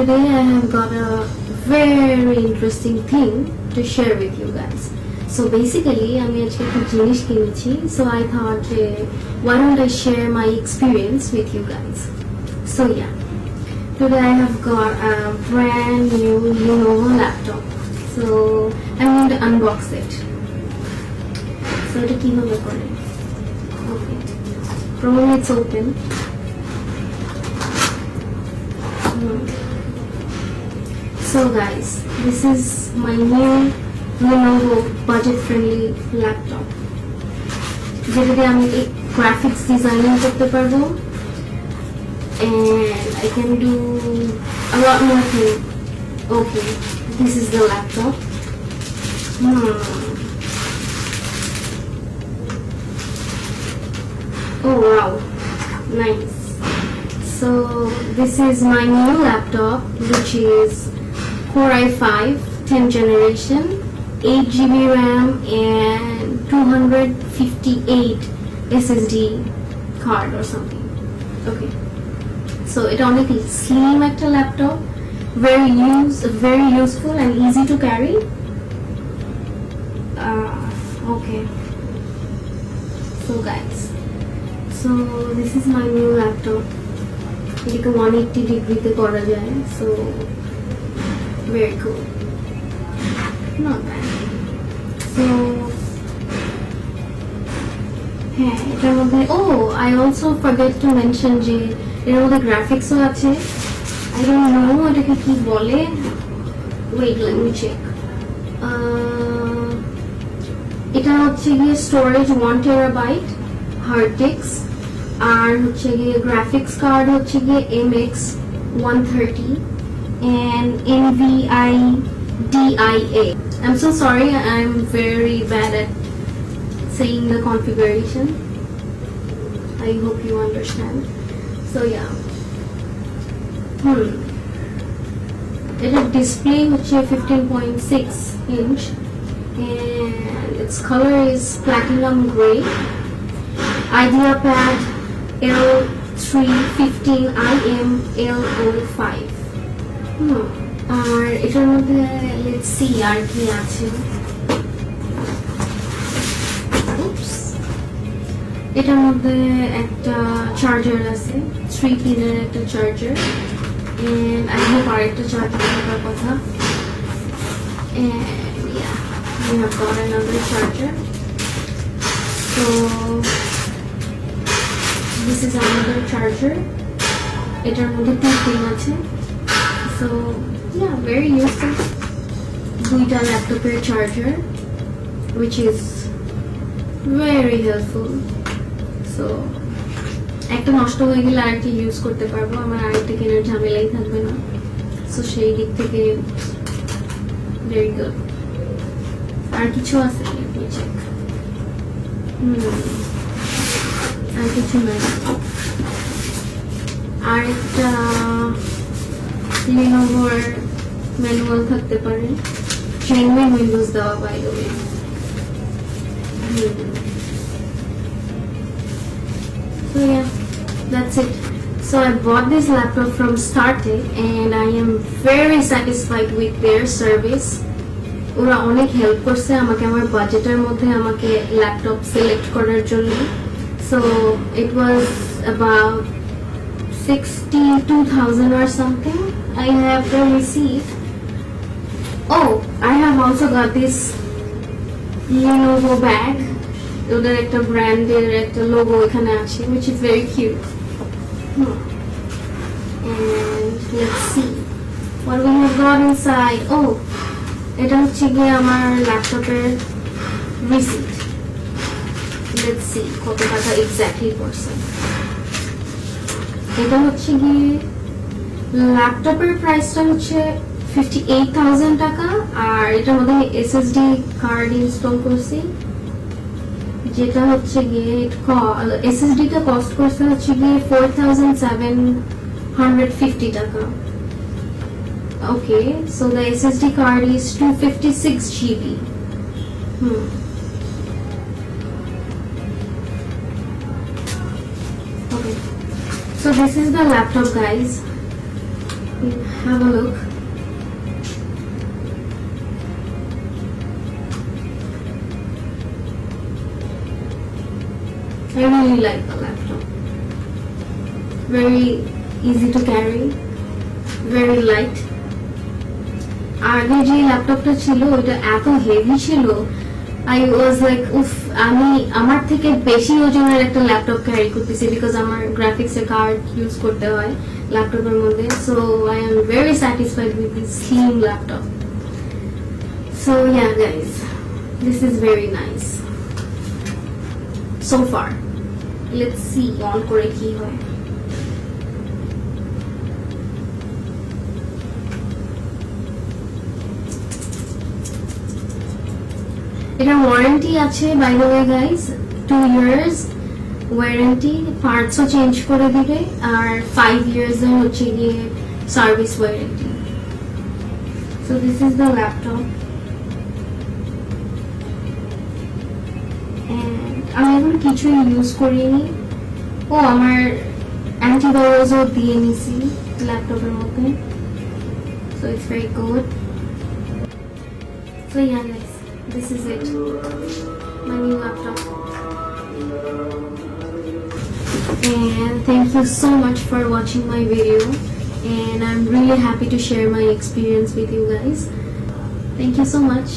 today I have got a very interesting thing to share with you guys. So basically আমি আজকে একটা জিনিস কিনেছি, so I thought why don't I share my experience with you guys. So yeah, today I have got a brand new Lenovo laptop, so I'm going to unbox it. So এটা কিভাবে করে? Okay, probably it's open. So guys, this is my new Lenovo budget-friendly laptop. যেটাতে আমি graphics designing করতে পারবো, and I can do a lot more things. Okay, this is the laptop. Oh wow, nice. So this is my new laptop, which is Core i5 10th generation, 8GB RAM and 258 SSD card or something. Okay, so it only slim একটা laptop, very useful and easy to carry. Okay, so guys, so this is my new laptop. এটাকে 180 ডিগ্রিতে করা যায়, so very cool, not bad. So হ্যাঁ, এটার মধ্যে I also forget to mention যে এর মধ্যে গ্রাফিক্সও আছে. I don't know এটাকে কি বলে, wait let me check. এটা হচ্ছে গিয়ে স্টোরেজ 1 TB হার্ড ডিস্ক, আর হচ্ছে গিয়ে গ্রাফিক্স কার্ড হচ্ছে গিয়ে MX 130 and NVIDIA. I'm so sorry, I'm very bad at saying the configuration. I hope you understand. So yeah, its display হচ্ছে 15.6 inch and its color is platinum gray. Ideapad L315IM L05. আর এটার মধ্যে let's see আর কি আছে. এটার মধ্যে একটা charger আছে, 3 পিনের একটা চার্জার, and I hope আরেকটা চার্জার থাকার কথা, and yeah, we have got another charger. So this is another charger. এটার মধ্যে 2 পিন আছে, so yeah, very useful. দুইটা ল্যাপটপের charger, which is very helpful. So একটা নষ্ট হয়ে গেলে আরেকটা ইউজ করতে পারবো, আমার আরেকটা কেনার ঝামেলাই থাকবে না, so সেই দিক থেকে very good. আর কিছু আছে নাকি চেক? আর কিছু নাই. আর একটা Lenovoর ম্যানুয়াল থাকতে পারে, genuine উইন্ডোজ দেওয়া by the way. So yeah, that's it. So I bought this laptop from StarTech and I am very satisfied with their service. ওরা অনেক হেল্প করছে আমাকে আমার বাজেটের মধ্যে আমাকে ল্যাপটপ সিলেক্ট করার জন্য. So it was about 62,000 or something. I have the receipt. I have also got this Lenovo bag. ওদের একটা ব্র্যান্ডের একটা লোগো এখানে আছে, which is very cute. And let's see what we have got inside. এটা হচ্ছে গিয়ে আমার ল্যাপটপের রিসিট. Let's see কত টাকা এক্স্যাক্টলি পড়ছে. এটা হচ্ছে গিয়ে ল্যাপটপের প্রাইসটা হচ্ছে 58,000 টাকা, আর এটার মধ্যে SSD কার্ড ইনস্টল করছি, যেটা হচ্ছে গিয়ে SSD টা কস্ট করছে হচ্ছে গিয়ে 4,750 টাকা. Okay, so the SSD card is 256 GB. Okay, so this is the laptop guys. have a look. I really like the laptop. Very easy to carry, very light. আগে যে ল্যাপটপটা ছিল ওটা এত হেভি ছিল, I was like উফ, আমি আমার থেকে বেশি ওজনের একটা ল্যাপটপ ক্যারি করতেছি বিকজ আমার গ্রাফিক্স এর কার্ড ইউজ করতে হয় ল্যাপটপের মধ্যে. So I am very satisfied with this slim laptop. So yeah guys, this is very nice so far. Let's see on করে কি হয়. এটা ওয়ারেন্টি আছে by the way guys, 2 years warranty, পার্টসও চেঞ্জ করে দিবে, আর 5 years এর হচ্ছে গিয়ে service warranty. So this is the laptop. আমি এখন কিছুই ইউজ করিনি. ও আমার অ্যান্টিভাইরাসও দিয়ে নিছি ল্যাপটপের মধ্যে. So it's very good. So yeah guys, this is it, my new laptop. And thank you so much for watching my video, and I'm really happy to share my experience with you guys. Thank you so much.